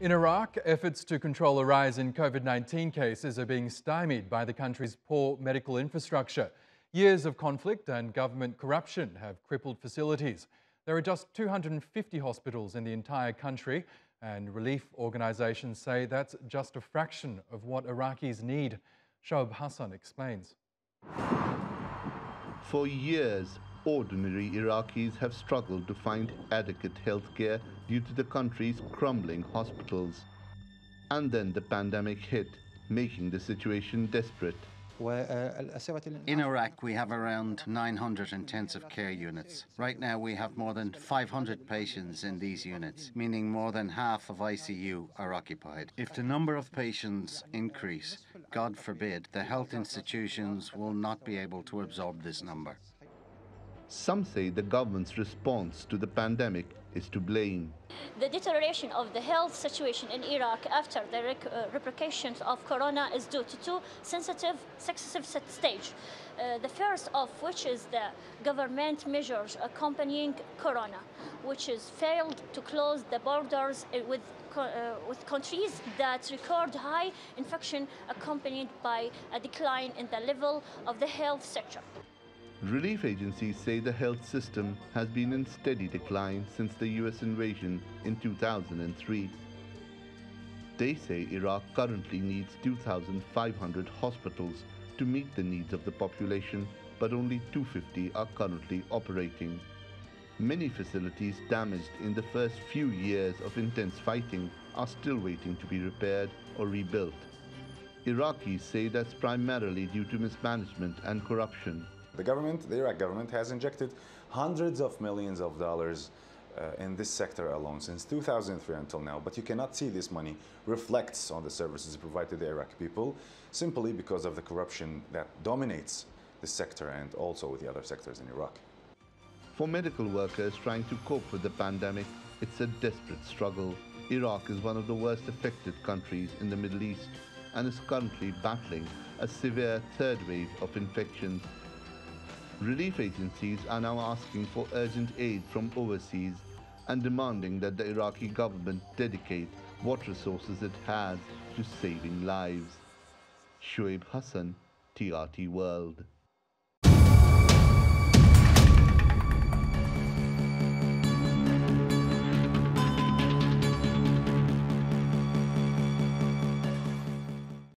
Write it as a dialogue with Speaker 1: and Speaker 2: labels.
Speaker 1: In Iraq, efforts to control a rise in COVID-19 cases are being stymied by the country's poor medical infrastructure. Years of conflict and government corruption have crippled facilities. There are just 250 hospitals in the entire country, and relief organisations say that's just a fraction of what Iraqis need. Shoaib Hasan explains.
Speaker 2: For years, ordinary Iraqis have struggled to find adequate healthcare due to the country's crumbling hospitals. And then the pandemic hit, making the situation desperate.
Speaker 3: In Iraq, we have around 900 intensive care units. Right now, we have more than 500 patients in these units, meaning more than half of ICU are occupied. If the number of patients increase, God forbid, the health institutions will not be able to absorb this number.
Speaker 2: Some say the government's response to the pandemic is to blame.
Speaker 4: The deterioration of the health situation in Iraq after the repercussions of corona is due to two successive stages. The first of which is the government measures accompanying corona, which has failed to close the borders with countries that record high infection accompanied by a decline in the level of the health sector.
Speaker 2: Relief agencies say the health system has been in steady decline since the US invasion in 2003. They say Iraq currently needs 2,500 hospitals to meet the needs of the population, but only 250 are currently operating. Many facilities damaged in the first few years of intense fighting are still waiting to be repaired or rebuilt. Iraqis say that's primarily due to mismanagement and corruption.
Speaker 5: The Iraq government has injected hundreds of millions of dollars in this sector alone since 2003 until now, but you cannot see this money reflects on the services provided to the Iraqi people simply because of the corruption that dominates this sector and also with the other sectors in Iraq.
Speaker 2: For medical workers trying to cope with the pandemic, it's a desperate struggle. Iraq is one of the worst affected countries in the Middle East and is currently battling a severe third wave of infections. Relief agencies are now asking for urgent aid from overseas and demanding that the Iraqi government dedicate what resources it has to saving lives. Shoaib Hasan, TRT World.